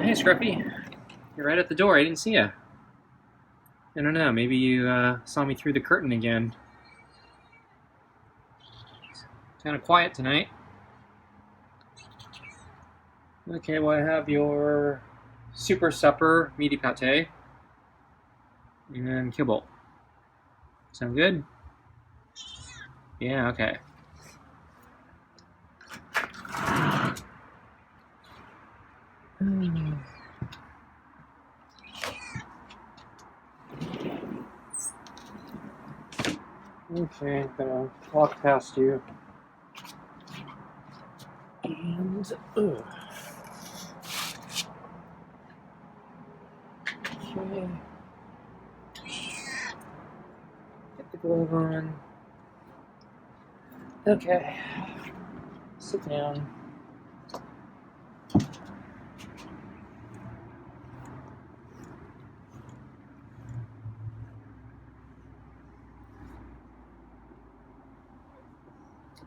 Hey, Scruffy. You're right at the door. I didn't see you. I don't know. Maybe you saw me through the curtain again. Kind of quiet tonight. Okay, well, I have your super supper meaty pate and kibble. Sound good? Yeah, okay. Okay, gonna walk past you. And, okay. Get the glove on. Okay. Sit down.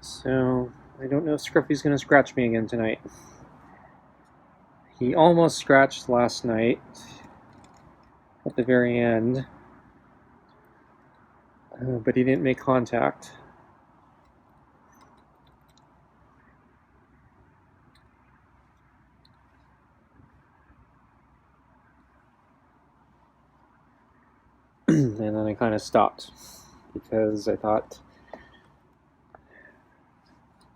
So, I don't know if Scruffy's gonna scratch me again tonight. He almost scratched last night at the very end, but he didn't make contact. And then I kind of stopped because I thought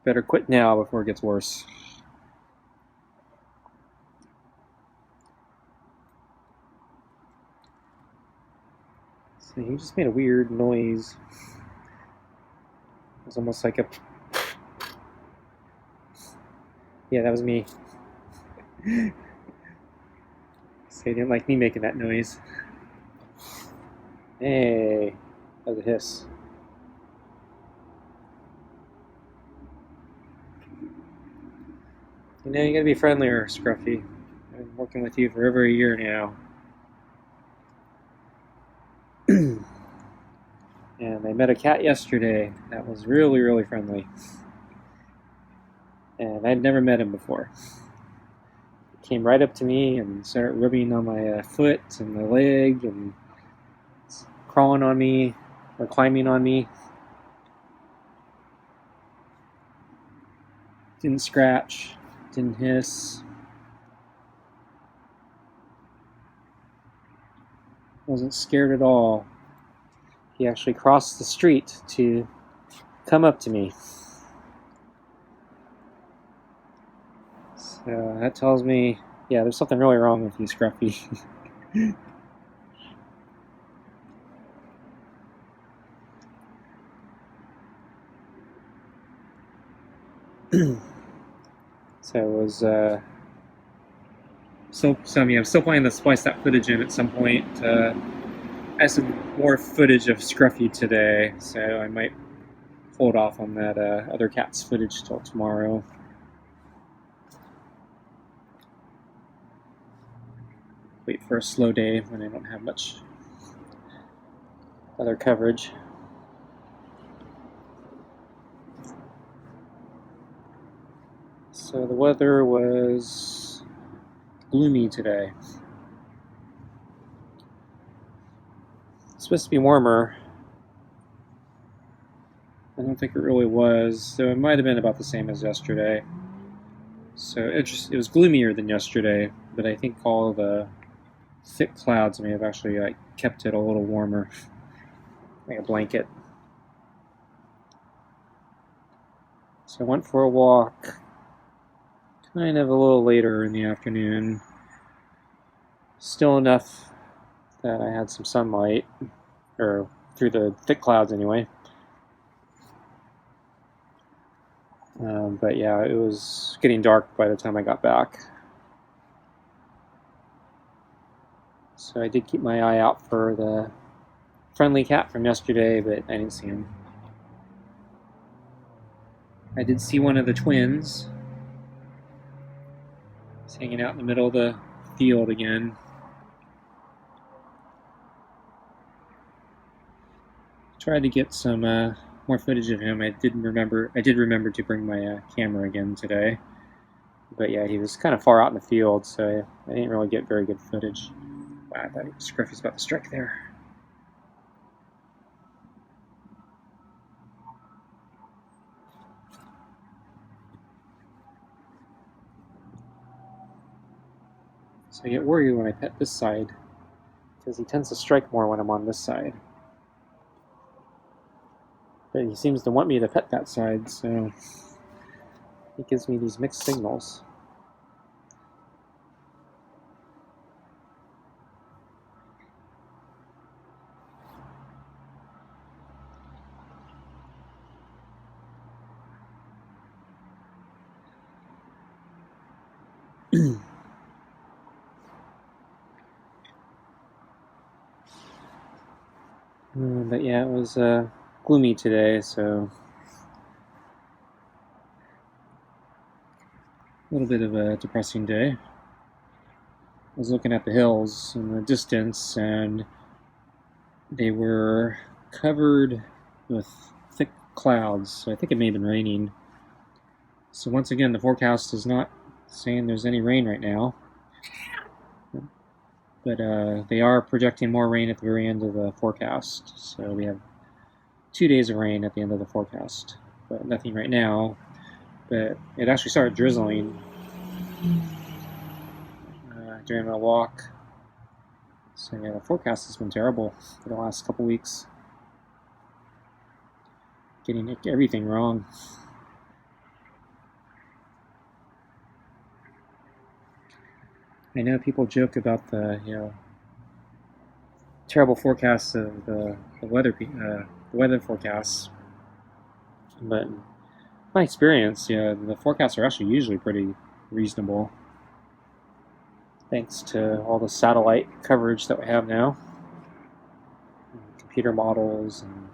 better quit now before it gets worse. So he just made a weird noise. It was almost like a... Yeah, that was me. So he didn't like me making that noise. Hey, that was a hiss. You know, you gotta be friendlier, Scruffy. I've been working with you for over a year now. And I met a cat yesterday that was really, really friendly. And I'd never met him before. He came right up to me and started rubbing on my foot and my leg and crawling on me or climbing on me. Didn't scratch, didn't hiss. Wasn't scared at all. He actually crossed the street to come up to me. So that tells me, yeah, there's something really wrong with you, Scruffy. So it was, I'm still planning to splice that footage in at some point. I have some more footage of Scruffy today, so I might hold off on that other cat's footage till tomorrow. Wait for a slow day when I don't have much other coverage. So the weather was gloomy today. It's supposed to be warmer. I don't think it really was, so it might have been about the same as yesterday. So it was gloomier than yesterday, but I think all the thick clouds may have actually kept it a little warmer, like a blanket. So I went for a walk, kind of a little later in the afternoon. Still enough that I had some sunlight, or through the thick clouds anyway. But yeah, it was getting dark by the time I got back. So I did keep my eye out for the friendly cat from yesterday, but I didn't see him. I did see one of the twins. He's hanging out in the middle of the field again. Tried to get some more footage of him. I did remember to bring my camera again today. But yeah, he was kind of far out in the field, so I didn't really get very good footage. Wow, I thought Scruffy's about to strike there. So I get worried when I pet this side, because he tends to strike more when I'm on this side. But he seems to want me to pet that side, so it gives me these mixed signals. But yeah, it was gloomy today, so a little bit of a depressing day. I was looking at the hills in the distance, and they were covered with thick clouds, so I think it may have been raining. So once again, the forecast is not saying there's any rain right now, but they are projecting more rain at the very end of the forecast. So we have 2 days of rain at the end of the forecast, but nothing right now. But it actually started drizzling during my walk. So yeah, the forecast has been terrible for the last couple weeks. Getting everything wrong. I know people joke about the terrible forecasts of the weather forecasts, but in my experience, the forecasts are actually usually pretty reasonable, thanks to all the satellite coverage that we have now, and computer models, and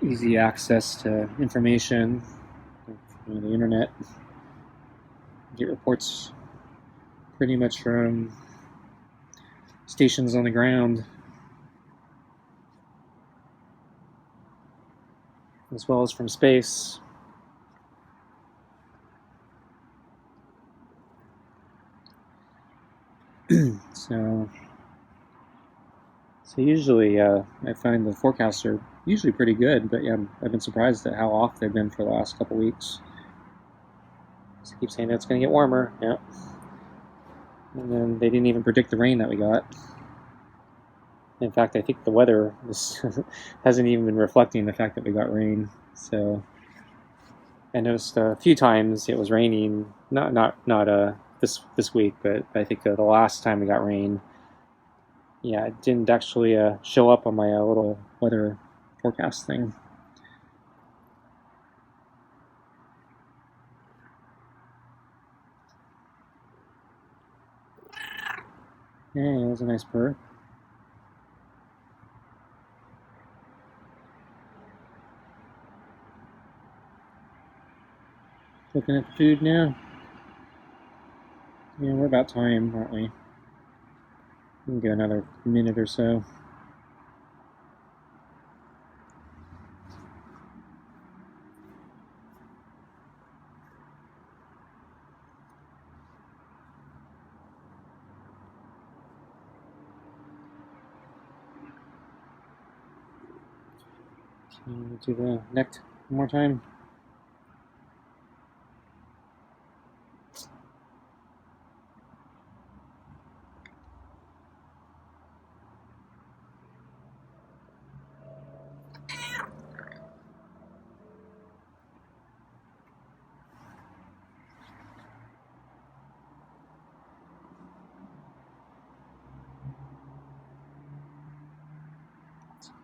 easy access to information, the internet. Get reports pretty much from stations on the ground, as well as from space. So usually I find the forecasts are usually pretty good, but yeah, I've been surprised at how off they've been for the last couple weeks. They keep saying it's going to get warmer, yeah, and then they didn't even predict the rain that we got. In fact, I think the weather hasn't even been reflecting the fact that we got rain. So I noticed a few times it was raining. Not this week, but I think the last time we got rain, yeah, it didn't actually show up on my little weather forecast thing. Yeah, it was a nice bird. Looking at the food now. Yeah, we're about time, aren't we? We can go another minute or so. Can we do the neck one more time?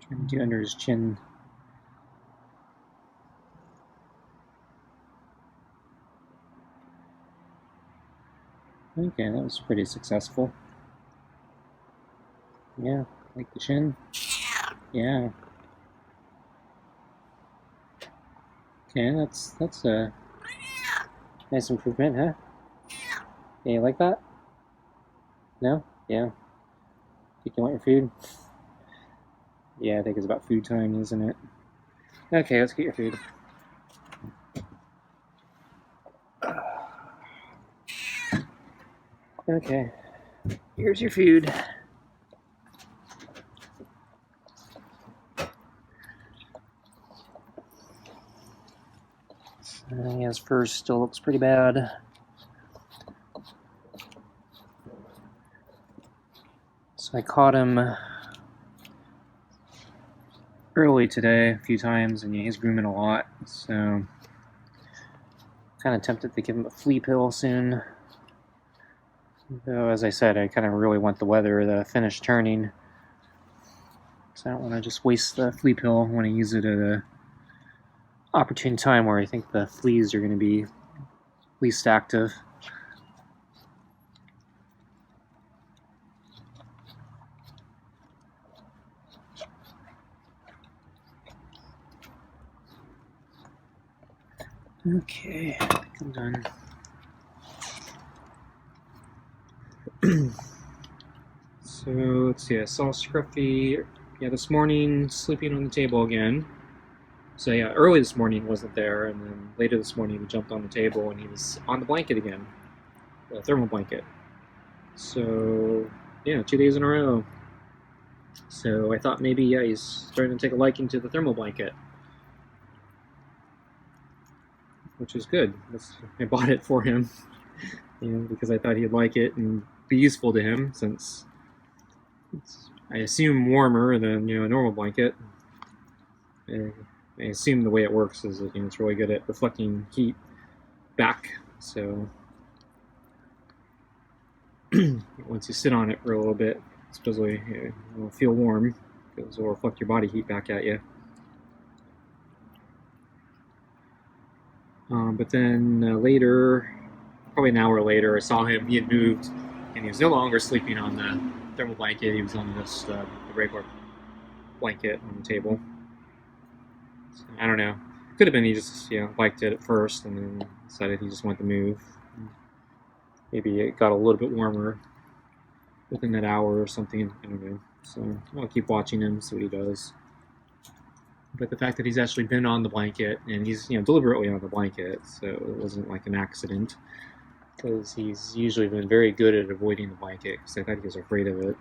Trying to do under his chin. Okay, that was pretty successful. Yeah, like the chin. Yeah. Okay, that's a nice improvement, huh? Yeah, you like that? No? Yeah. You want your food? Yeah, I think it's about food time, isn't it? Okay, let's get your food. Okay, here's your food. His fur still looks pretty bad. So I caught him early today a few times, and yeah, he's grooming a lot. So kind of tempted to give him a flea pill soon. Though, as I said, I kind of really want the weather to finish turning. So I don't want to just waste the flea pill. I want to use it at a opportune time where I think the fleas are going to be least active. Okay, I think I'm done. So let's see, I saw Scruffy this morning sleeping on the table again. So yeah, early this morning he wasn't there, and then later this morning he jumped on the table and he was on the blanket again, the thermal blanket. So yeah, 2 days in a row. So I thought maybe he's starting to take a liking to the thermal blanket, which is good. I bought it for him, because I thought he'd like it and be useful to him, since it's, I assume, warmer than a normal blanket. I assume the way it works is that it's really good at reflecting heat back. So once you sit on it for a little bit, supposedly it'll feel warm because it'll reflect your body heat back at you. But then later, probably an hour later, I saw him. He had moved, and he was no longer sleeping on the thermal blanket. He was on this the regular blanket on the table. So, I don't know. Could have been he just liked it at first, and then decided he just wanted to move. Maybe it got a little bit warmer within that hour or something. I don't know. So I'll keep watching him, see what he does. But the fact that he's actually been on the blanket, and he's deliberately on the blanket, so it wasn't like an accident, because he's usually been very good at avoiding the blanket, because I thought he was afraid of it.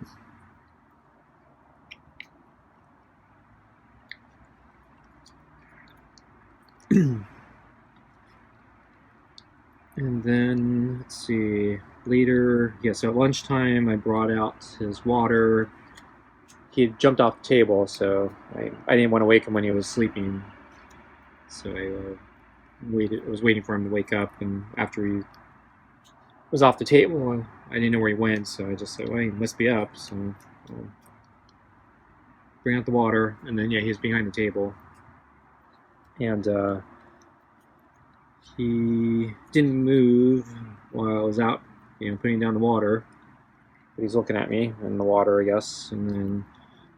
And then, let's see, later, so at lunchtime I brought out his water. He had jumped off the table, so I didn't want to wake him when he was sleeping. So I was waiting for him to wake up, and after he was off the table, I didn't know where he went, so I just said, well, he must be up, so I'll bring out the water. And then, he was behind the table. And he didn't move while I was out, putting down the water. But he's looking at me in the water, I guess. And then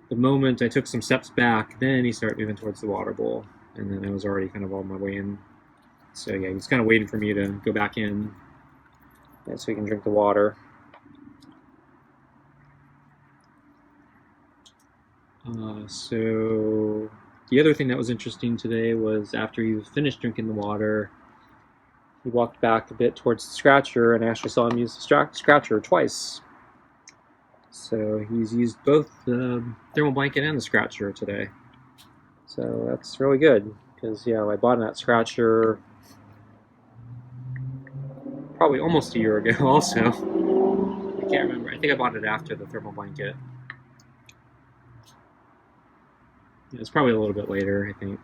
the moment I took some steps back, then he started moving towards the water bowl. And then I was already kind of on my way in. So he's kind of waiting for me to go back in, so he can drink the water. So the other thing that was interesting today was after he finished drinking the water, he walked back a bit towards the scratcher, and I actually saw him use the scratcher twice. So he's used both the thermal blanket and the scratcher today. So that's really good, because I bought that scratcher probably almost a year ago also. I can't remember. I think I bought it after the thermal blanket. It's probably a little bit later, I think.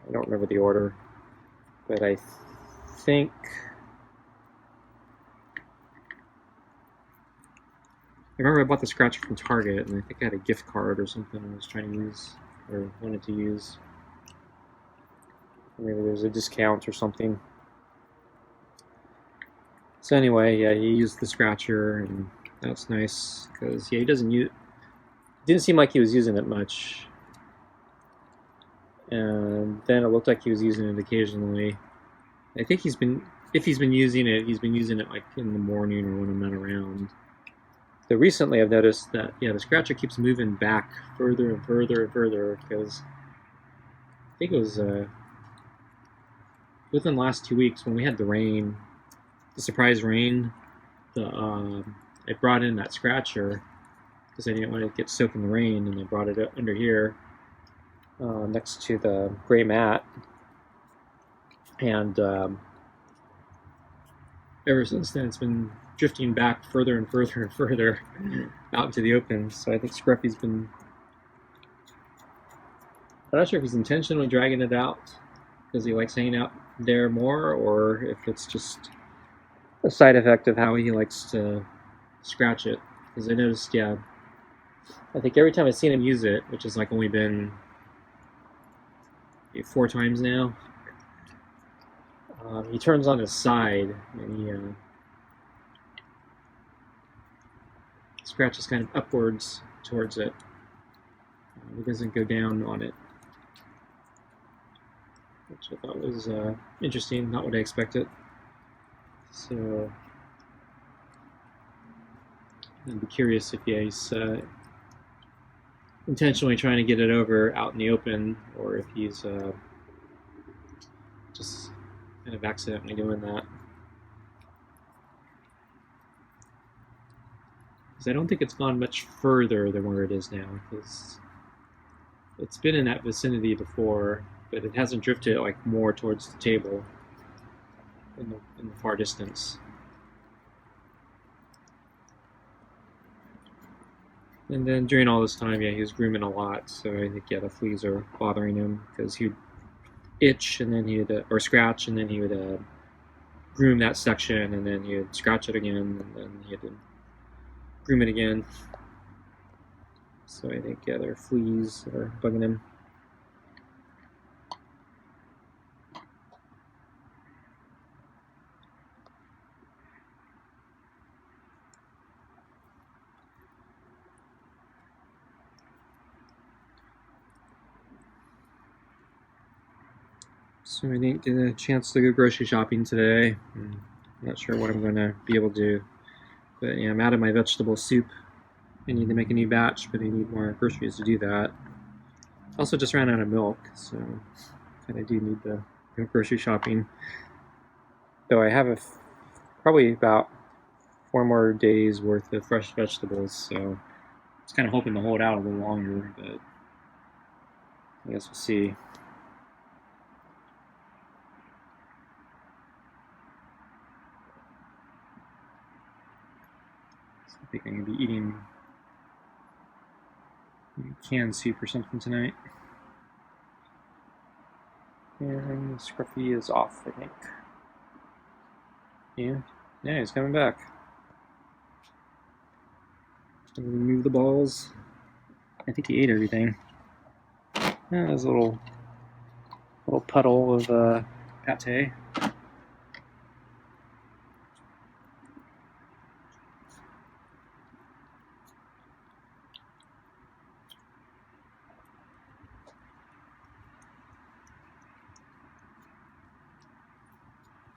I don't remember the order, but I think I remember I bought the scratcher from Target, and I think I had a gift card or something I was trying to use, or wanted to use. Maybe there's a discount or something. So anyway, he used the scratcher, and that's nice, because he didn't seem like he was using it much. And then it looked like he was using it occasionally. I think if he's been using it like in the morning or when I'm not around. Though recently I've noticed that, yeah, the scratcher keeps moving back further and further and further, because I think it was within the last 2 weeks when we had the rain, the surprise rain, I brought in that scratcher because I didn't want it to get soaked in the rain, and I brought it up under here next to the gray mat. And ever since then, it's been drifting back further and further and further out into the open. So I think Scruffy's been... I'm not sure if he's intentionally dragging it out because he likes hanging out there more, or if it's just a side effect of how he likes to scratch it. Because I noticed, yeah, I think every time I've seen him use it, which has like only been 4 times now, he turns on his side and he scratches kind of upwards towards it. He doesn't go down on it, which I thought was interesting, not what I expected. So I'd be curious if he's intentionally trying to get it over out in the open, or if he's just kind of accidentally doing that. Because I don't think it's gone much further than where it is now, because it's been in that vicinity before, but it hasn't drifted like more towards the table in the far distance. And then during all this time, yeah, he was grooming a lot, so I think, yeah, the fleas are bothering him, because he'd itch, and then he would, or scratch, and then he would groom that section, and then he would scratch it again, and then he had to groom it again. So I think, yeah, there are fleas that are bugging him. So I didn't get a chance to go grocery shopping today. I'm not sure what I'm going to be able to do. But yeah, I'm out of my vegetable soup. I need to make a new batch, but I need more groceries to do that. Also just ran out of milk, so kind of do need to go grocery shopping. Though I have probably about 4 more days worth of fresh vegetables, so I was kind of hoping to hold out a little longer, but I guess we'll see. I think I'm going to be eating canned soup or something tonight. And Scruffy is off, I think. Yeah, he's coming back. Remove the balls. I think he ate everything. There's a little puddle of pate.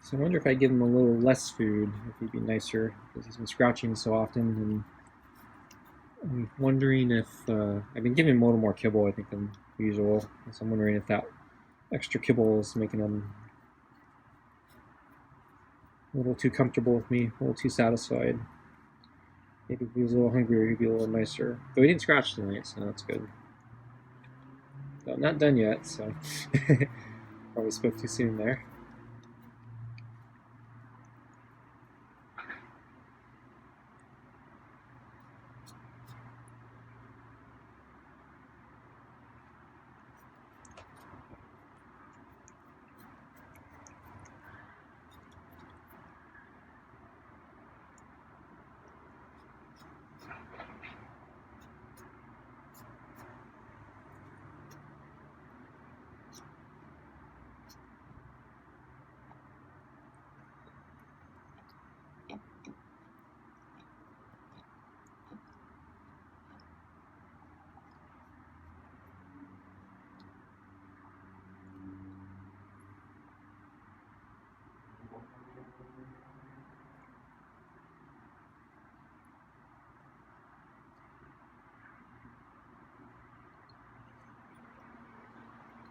So I wonder if I give him a little less food, if he'd be nicer, because he's been scratching so often. And I'm wondering if I've been giving him a little more kibble, I think, than usual. So I'm wondering if that extra kibble is making him a little too comfortable with me, a little too satisfied. Maybe if he was a little hungrier, he'd be a little nicer. Though he didn't scratch tonight, so that's good. But I'm not done yet, so probably spoke too soon there.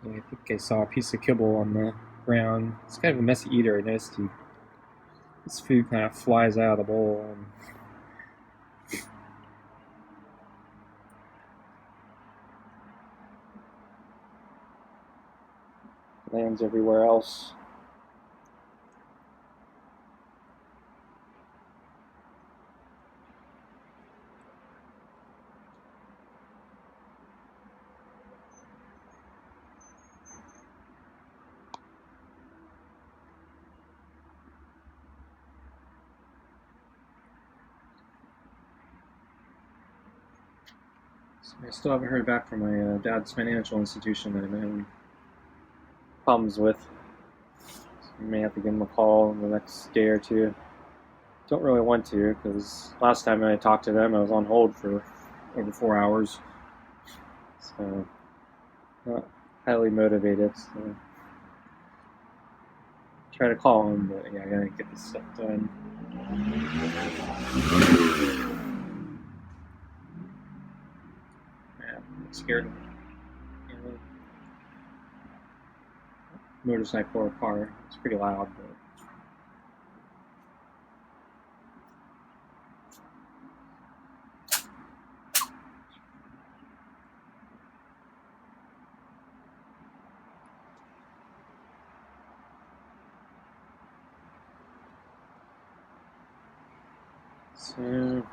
I think I saw a piece of kibble on the ground. It's kind of a messy eater. I noticed his food kind of flies out of the bowl and lands everywhere else. I still haven't heard back from my dad's financial institution that I'm having problems with. So I may have to give him a call in the next day or two. Don't really want to, because last time I talked to them I was on hold for over 4 hours. So, not highly motivated. So, try to call him, but yeah, I gotta get this stuff done. I'm scared of motorcycle or car. It's pretty loud, but so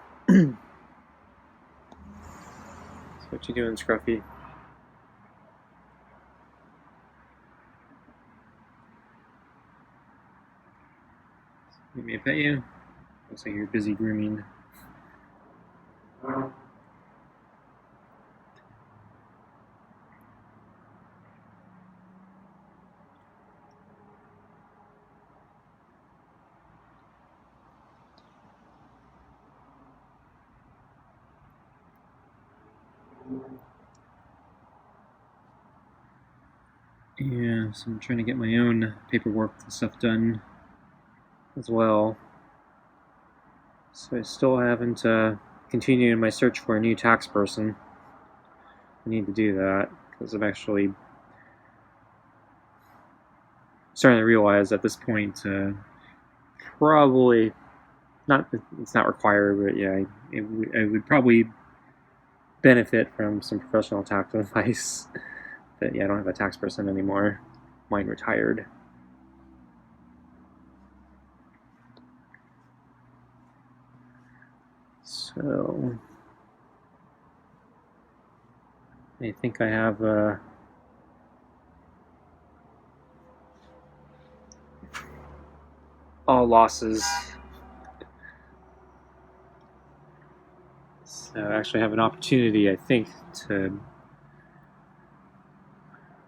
what you doing, Scruffy? Let me pet you. Looks like you're busy grooming. Yeah, so I'm trying to get my own paperwork and stuff done as well. So I still haven't continued my search for a new tax person. I need to do that because I'm actually starting to realize at this point probably not, it's not required, but yeah, I would probably benefit from some professional tax advice. But yeah, I don't have a tax person anymore. Mine retired. So I think I have all losses. So I actually have an opportunity, I think, to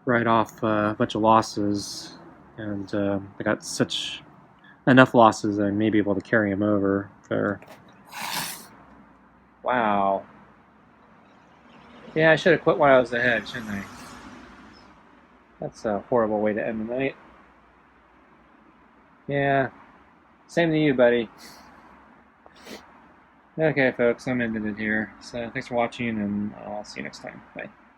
write off a bunch of losses, and I got enough losses that I may be able to carry them over for. Wow. Yeah, I should have quit while I was ahead, shouldn't I? That's a horrible way to end the night. Yeah. Same to you, buddy. Okay, folks, I'm ending it here. So thanks for watching, and I'll see you next time. Bye.